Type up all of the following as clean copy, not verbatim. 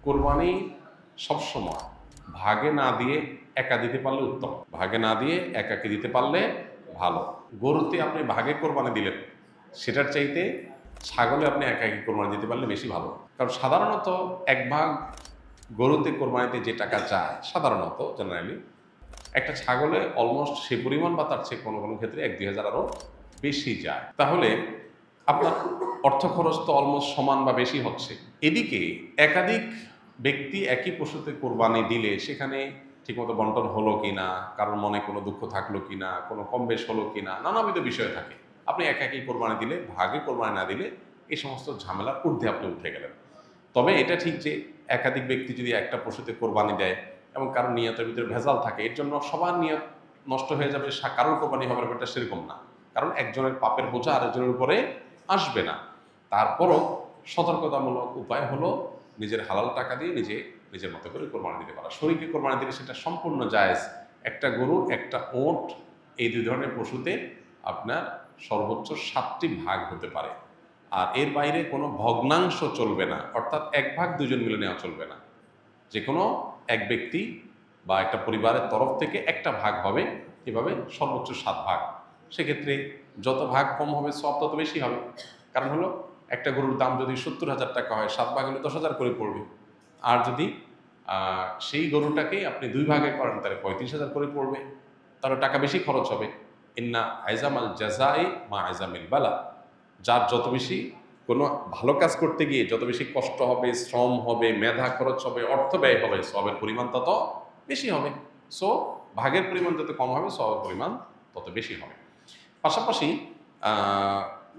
কোরবানি সবসময় ভাগে না দিয়ে একা দিতে পারলে উত্তম, ভাগে না দিয়ে একাকে দিতে পারলে ভালো। গরুতে আপনি ভাগে কোরবানি দিলেন, সেটার চাইতে ছাগলে আপনি একাকি কোরবানি দিতে পারলে বেশি ভালো। কারণ সাধারণত এক ভাগ গরুতে কোরবানিতে যে টাকা যায়, সাধারণত জেনারেলি একটা ছাগলে অলমোস্ট সে পরিমাণ বা তার চেয়ে কোনো কোনো ক্ষেত্রে 1-2 হাজার আরও বেশি যায়। তাহলে আপনার অর্থ খরচ তো অলমোস্ট সমান বা বেশি হচ্ছে। এদিকে একাধিক ব্যক্তি একই পশুতে কোরবানি দিলে সেখানে ঠিকমতো বন্টন হলো কিনা, কারোর মনে কোনো দুঃখ থাকলো কিনা, কোনো কম বেশ হলো কিনা, নানাবিধ বিষয় থাকে। আপনি একাকি কোরবানি দিলে, ভাগে কোরবানি না দিলে এই সমস্ত ঝামেলার ঊর্ধ্বে আপনি উঠে গেলেন। তবে এটা ঠিক যে একাধিক ব্যক্তি যদি একটা পশুতে কোরবানি দেয় এবং কারোর নিয়তের ভিতরে ভেজাল থাকে, এর জন্য সবার নিয়ত নষ্ট হয়ে যাবে, কারোর কোরবানি হবে ব্যাপারটা সেরকম না। কারণ একজনের পাপের বোঝা আরেকজনের উপরে আসবে না। তারপরও সতর্কতামূলক উপায় হলো নিজের হালাল টাকা দিয়ে নিজের মতো করে কোরবানি দিতে পারা। শরীকে কোরবানি দিলে সেটা সম্পূর্ণ জায়েজ। একটা গরু, একটা ওট, এই দুই ধরনের পশুতে আপনার সর্বোচ্চ 7টি ভাগ হতে পারে। আর এর বাইরে কোনো ভগ্নাংশ চলবে না, অর্থাৎ এক ভাগ দুজন মিলে নেওয়া চলবে না। যে কোনো এক ব্যক্তি বা একটা পরিবারের তরফ থেকে একটা ভাগ হবে, এভাবে সর্বোচ্চ 7 ভাগ। সেক্ষেত্রে যত ভাগ কম হবে সব তত বেশি হবে। কারণ হলো একটা গরুর দাম যদি 70,000 টাকা হয়, 7 ভাগ হলে 10,000 করে পড়বে। আর যদি সেই গরুটাকে আপনি 2 ভাগে করেন তাহলে 35,000 করে পড়বে, তাহলে টাকা বেশি খরচ হবে। ইন্না আইজামাল জাজাই মা আইজামিল বালা, যার যত বেশি কোনো ভালো কাজ করতে গিয়ে যত বেশি কষ্ট হবে, শ্রম হবে, মেধা খরচ হবে, অর্থ ব্যয় হবে, সবের পরিমাণ তত বেশি হবে। সো ভাগের পরিমাণ যত কম হবে, সবের পরিমাণ তত বেশি হবে। পাশাপাশি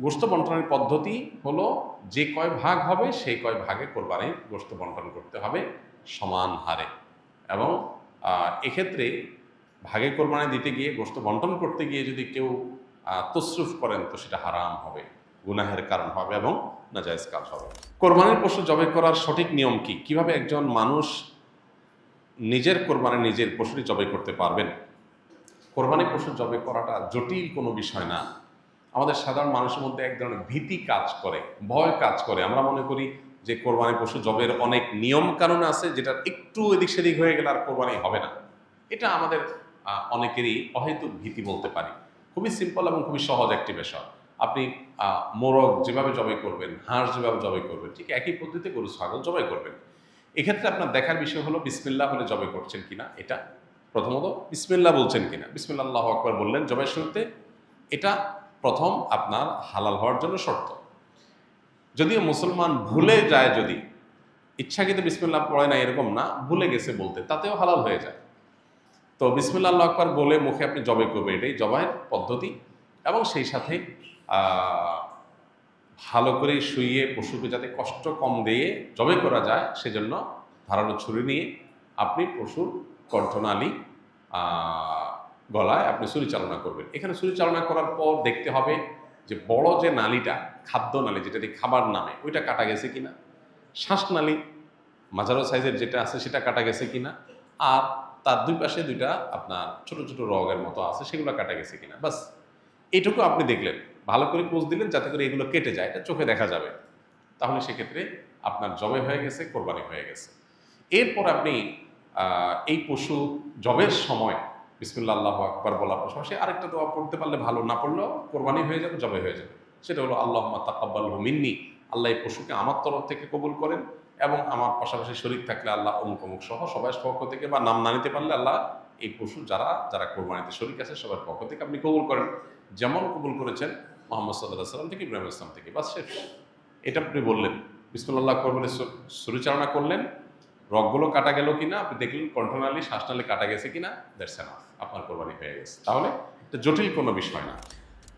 গোশত বন্টনের পদ্ধতি হলো যে কয় ভাগ হবে সেই কয় ভাগে কোরবানির গোশত বন্টন করতে হবে সমান হারে। এবং এক্ষেত্রে ভাগে কোরবানি দিতে গিয়ে, গোশত বন্টন করতে গিয়ে যদি কেউ তসরুফ করেন তো সেটা হারাম হবে, গুনাহের কারণ হবে এবং নাজায়েজ কাজ হবে। কোরবানির পশু জবাই করার সঠিক নিয়ম কি? কিভাবে একজন মানুষ নিজের কোরবানি নিজের পশুটি জবাই করতে পারবেন? কোরবানি পশু জবাই করাটা জটিল কোনো বিষয় না। আমাদের সাধারণ মানুষের মধ্যে এক ধরনের ভীতি কাজ করে, ভয় কাজ করে। আমরা মনে করি যে কোরবানি পশু জবের অনেক নিয়ম কানুন আছে, যেটা একটু এদিক সেদিক হয়ে গেলে আর কোরবানি হবে না। এটা আমাদের অনেকেরই অহেতুক ভীতি বলতে পারি। খুবই সিম্পল এবং খুবই সহজ একটি বিষয়। আপনি মোরগ যেভাবে জবাই করবেন, হাঁস যেভাবে জবাই করবেন, ঠিক একই পদ্ধতিতে গরু ছাগল জবাই করবেন। এক্ষেত্রে আপনার দেখার বিষয় হলো বিসমিল্লাহ বলে জবাই করছেন কিনা। এটা প্রথমত বিসমিল্লাহ বলছেন কিনা, বিসমিল্লাহ আল্লাহু আকবার বললেন জবাই শুরুতে, এটা প্রথম আপনার হালাল হওয়ার জন্য শর্ত। যদিও মুসলমান ভুলে যায়, যদি ইচ্ছাকৃত বিসমিল্লাহ পড়ে না এরকম না, ভুলে গেছে বলতে, তাতেও হালাল হয়ে যায়। তো বিসমিল্লাহ আল্লাহু আকবার বলে মুখে আপনি জবাই করবেন, এটাই জবাইয়ের পদ্ধতি। এবং সেই সাথে ভালো করে শুইয়ে পশুকে যাতে কষ্ট কম দিয়ে জবাই করা যায় সেজন্য ধারালো ছুরি নিয়ে আপনি পশুর কণ্ঠনালী গলায় আপনি ছুরি চালনা করবেন। এখানে ছুরি চালনা করার পর দেখতে হবে যে বড় যে নালীটা, খাদ্য নালী যেটা দিয়ে খাবার নামে, ওইটা কাটা গেছে কিনা, শ্বাসনালী মাঝারো সাইজের যেটা আছে সেটা কাটা গেছে কিনা, আর তার দুই পাশে দুইটা আপনার ছোট ছোট রগের মতো আছে সেগুলো কাটা গেছে কিনা, বাস এইটুকু আপনি দেখলেন। ভালো করে পোজ দিলেন যাতে করে এগুলো কেটে যায়, এটা চোখে দেখা যাবে। তাহলে সেক্ষেত্রে আপনার জবে হয়ে গেছে, কোরবানি হয়ে গেছে। এরপর আপনি এই পশু জবের সময় বিসমিল্লাহ আল্লাহু আকবার বলার পাশাপাশি আরেকটা দোয়া পড়তে পারলে ভালো, না পড়লেও কোরবানি হয়ে যাবে, জবে হয়ে যাবে। সেটা হলো আল্লাহুম্মা তাকাব্বালহু মিন্নি, আল্লাহ এই পশুকে আমার তরফ থেকে কবুল করেন, এবং আমার পাশাপাশি শরীক থাকলে আল্লাহ অমুক অমুক সহ সবাই পক্ষ থেকে, বা নাম না নিতে পারলে আল্লাহ এই পশু যারা যারা কোরবানিতে শরীক আছে সবার পক্ষ থেকে আপনি কবুল করেন, যেমন কবুল করেছেন মোহাম্মদ সাল্লাল্লাহু আলাইহি সাল্লাম থেকে, ইব্রাহিম ইসলাম থেকে। বাস শেষ। এটা আপনি বললেন, বিসমিল্লাহ আকবার বলে ছুরি চালনা করলেন, রগগুলো কাটা গেল কিনা আপনি দেখলেন, কণ্ঠনালী শ্বাসনালী কাটা গেছে কিনা, দ্যাটস এনাফ, আপনার কোরবানি হয়ে গেছে। তাহলে এটা জটিল কোনো বিষয় না।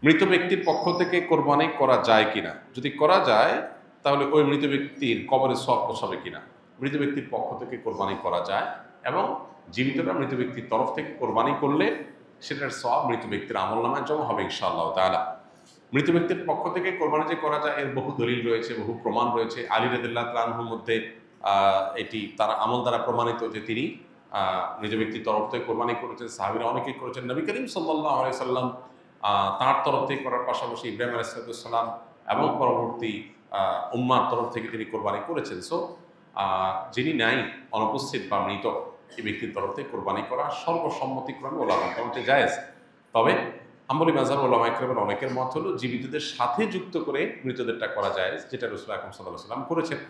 মৃত ব্যক্তির পক্ষ থেকে কোরবানি করা যায় কিনা? যদি করা যায় তাহলে ওই মৃত ব্যক্তির কবরে সওয়াব পৌঁছাবে কিনা? মৃত ব্যক্তির পক্ষ থেকে কোরবানি করা যায়, এবং জীবিতরা মৃত ব্যক্তির তরফ থেকে কোরবানি করলে সেটার সওয়াব মৃত ব্যক্তির আমলনামায় জমা হবে ইনশাআল্লাহ তাআলা। মৃত ব্যক্তির পক্ষ থেকে কোরবানি যে করা যায় এর বহু দলিল রয়েছে, বহু প্রমাণ রয়েছে। আলী রাদিয়াল্লাহু তাআলা আনহুর মধ্যে এটি তার আমল দ্বারা প্রমাণিত যে তিনি মৃত ব্যক্তির তরফ থেকে কোরবানি করেছেন, সাহাবীরা অনেকেই করেছেন। নবী করিম সাল্লাল্লাহু আলাইহি সাল্লাম তার তরফ থেকে করার পাশাপাশি ইব্রাহিম আলাইহিস সালাম এবং পরবর্তী উম্মার তরফ থেকে তিনি কোরবানি করেছেন। সো যিনি নাই, অনুপস্থিত বা মৃত, এই ব্যক্তির তরফ থেকে কোরবানি করা সর্বসম্মতিক্রমে ওলামা কেরামের জায়েজ। তবে হাম্বলি মাযহাব ওলামা কেরামের অনেকের মত হলো জীবিতদের সাথে যুক্ত করে মৃতদেরটা করা জায়েজ, যেটা রাসূল আকরাম সাল্লাল্লাহু আলাইহি ওয়াসাল্লাম করেছেন।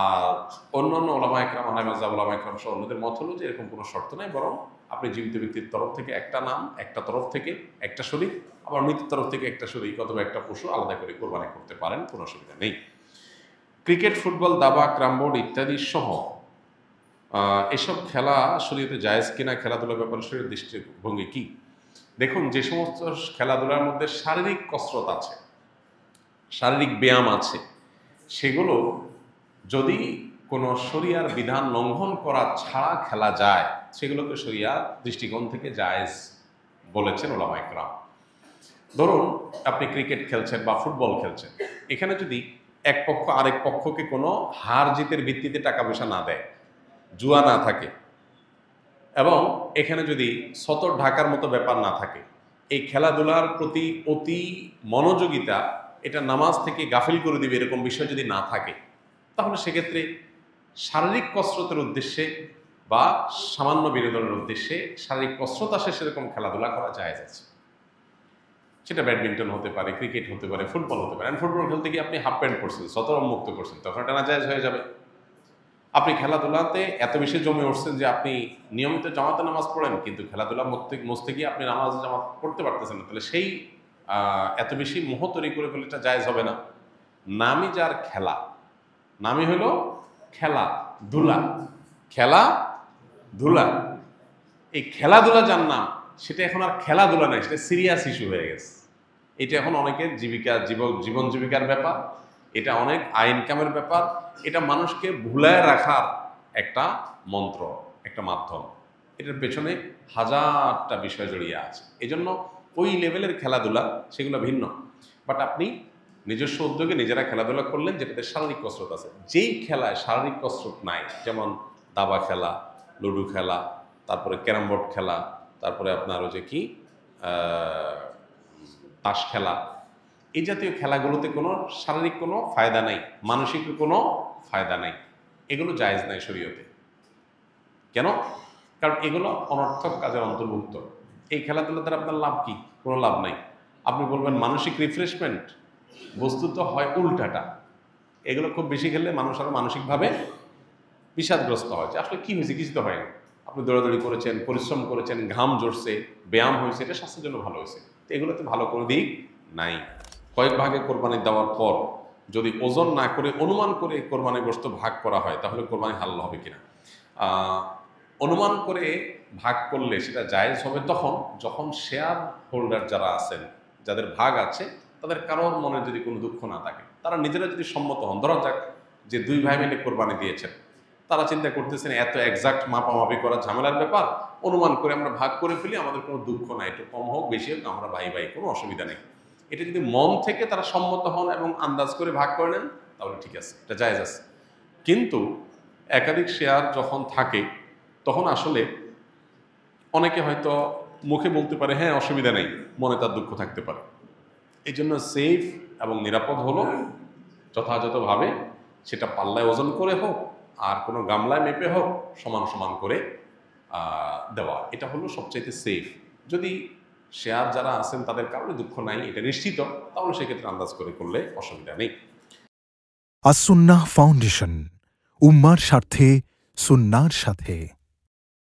আর অন্যান্য ওলামা একরাম, হানাফি মাযহাব ওলামা একরাম সহ অন্যদের মত হলো যে এরকম কোনো শর্ত নাই, বরং আপনি জীবিত ব্যক্তির তরফ থেকে একটা নাম, একটা তরফ থেকে একটা শরীক, আবার মৃতের তরফ থেকে একটা শরীক অথবা একটা পশু আলাদা করে কোরবানি করতে পারেন, কোনো অসুবিধা নেই। ক্রিকেট, ফুটবল, দাবা, ক্রামবোর্ড ইত্যাদি সহ এসব খেলা শরীয়তে জায়েজ কিনা, খেলাধুলার ব্যাপারে শরীয়তের দৃষ্টিভঙ্গি কি? দেখুন, যে সমস্ত খেলাধুলার মধ্যে শারীরিক কসরত আছে, শারীরিক ব্যায়াম আছে, সেগুলো যদি কোনো শরিয়ার বিধান লঙ্ঘন করা ছাড়া খেলা যায়, সেগুলোকে শরিয়ার দৃষ্টিকোণ থেকে জায়েজ বলেছেন ওলামা একরাম। ধরুন আপনি ক্রিকেট খেলছেন বা ফুটবল খেলছেন, এখানে যদি এক পক্ষ আরেক পক্ষকে কোনো হার জিতের ভিত্তিতে টাকা পয়সা না দেয়, জুয়া না থাকে, এবং এখানে যদি সতর ঢাকার মতো ব্যাপার না থাকে, এই খেলাধুলার প্রতি অতি মনোযোগিতা এটা নামাজ থেকে গাফিল করে দিবে এরকম বিষয় যদি না থাকে, তাহলে সেক্ষেত্রে শারীরিক কসরতের উদ্দেশ্যে বা সামান্য বিনোদনের উদ্দেশ্যে শারীরিক কসরত আসে সেরকম খেলাধুলা করা জায়েজ আছে। সেটা ব্যাডমিন্টন হতে পারে, ক্রিকেট হতে পারে, ফুটবল হতে পারে। ফুটবল খেলতে গিয়ে আপনি হাফ প্যান্ট পরছেন, সতরম মুক্ত করছেন, তখন এটা নাজায়েজ হয়ে যাবে। আপনি খেলাধুলাতে এত বেশি জমে উঠছেন যে আপনি নিয়মিত জামাতে নামাজ পড়েন, কিন্তু খেলাধুলা মস্তে গিয়ে আপনি নামাজ জামাত পড়তে পারতেছেন না, তাহলে সেই এত বেশি মোহ তৈরি করে ফেলে এটা জায়েজ হবে না। নামই যার খেলা, নামই হলো খেলাধুলা, খেলাধুলা, এই খেলাধুলা যার নাম, সেটা এখন আর খেলাধুলা নাই, সেটা সিরিয়াস ইস্যু হয়ে গেছে। এটা এখন অনেকের জীবন জীবিকার ব্যাপার, এটা অনেক আয় ইনকামের ব্যাপার, এটা মানুষকে ভুলায় রাখার একটা মন্ত্র, একটা মাধ্যম। এটার পেছনে হাজারটা বিষয় জড়িয়ে আছে। এজন্য ওই লেভেলের খেলাধুলা সেগুলো ভিন্ন। বাট আপনি নিজস্ব উদ্যোগে নিজেরা খেলাধুলা করলেন যেটাতে শারীরিক কসরত আছে। যেই খেলায় শারীরিক কসরত নাই, যেমন দাবা খেলা, লুডো খেলা, তারপরে ক্যারাম বোর্ড খেলা, তারপরে আপনার ওই যে কি তাস খেলা, এই জাতীয় খেলাগুলোতে কোনো শারীরিক কোনো ফায়দা নাই, মানসিক কোনো ফায়দা নাই, এগুলো জায়েজ নাই শরীয়তে। কেন? কারণ এগুলো অনর্থক কাজের অন্তর্ভুক্ত। এই খেলাধুলা দ্বারা আপনার লাভ কি? কোনো লাভ নাই। আপনি বলবেন মানসিক রিফ্রেশমেন্ট, বস্তুত হয় উল্টাটা। এগুলো খুব বেশি খেললে মানুষ আরো মানসিকভাবে বিষাদগ্রস্ত হয়, যে আসলে কি হয়েছে, কিছু তো হয়নি। আপনি দৌড়াদৌড়ি করেছেন, পরিশ্রম করেছেন, ঘাম ঝরছে, ব্যায়াম হয়েছে, এটা স্বাস্থ্যের জন্য ভালো হয়েছে। তো এগুলোতে ভালো কোনো দিক নাই। কয়েক ভাগে কোরবানি দেওয়ার পর যদি ওজন না করে অনুমান করে কোরবানি গোশত ভাগ করা হয়, তাহলে কোরবানি হালাল হবে কিনা? অনুমান করে ভাগ করলে সেটা জায়েজ হবে তখন যখন শেয়ার হোল্ডার যারা আছেন, যাদের ভাগ আছে, তাদের কারোর মনে যদি কোনো দুঃখ না থাকে, তারা নিজেরা যদি সম্মত হন। ধরা যাক যে দুই ভাই মিলে কোরবানি দিয়েছেন, তারা চিন্তা করতেছেন এত এক্সাক্ট মাপামাপি করা ঝামেলার ব্যাপার, অনুমান করে আমরা ভাগ করে ফেলি, আমাদের কোনো দুঃখ নাই, একটু কম হোক বেশি হোক আমরা ভাই ভাই, কোনো অসুবিধা নেই। এটা যদি মন থেকে তারা সম্মত হন এবং আন্দাজ করে ভাগ করে নেন, তাহলে ঠিক আছে, এটা জায়েজ আছে। কিন্তু একাধিক শেয়ার যখন থাকে, তখন আসলে অনেকে হয়তো মুখে বলতে পারে হ্যাঁ অসুবিধা নেই, মনে তার দুঃখ থাকতে পারে। এই জন্য সেফ এবং নিরাপদ হলো যথাযথভাবে সেটা পাল্লায় ওজন করে হোক আর কোনো গামলায় মেপে হোক, সমান সমান করে দেওয়া, এটা হলো সবচাইতে সেফ। যদি শেয়ার যারা আছেন তাদের কারণে দুঃখ নাই, এটা নিশ্চিত, তাহলে সেক্ষেত্রে আন্দাজ করে করলে অসুবিধা নেই। আস-সুন্নাহ ফাউন্ডেশন, উম্মার স্বার্থে সুন্নাহর সাথে।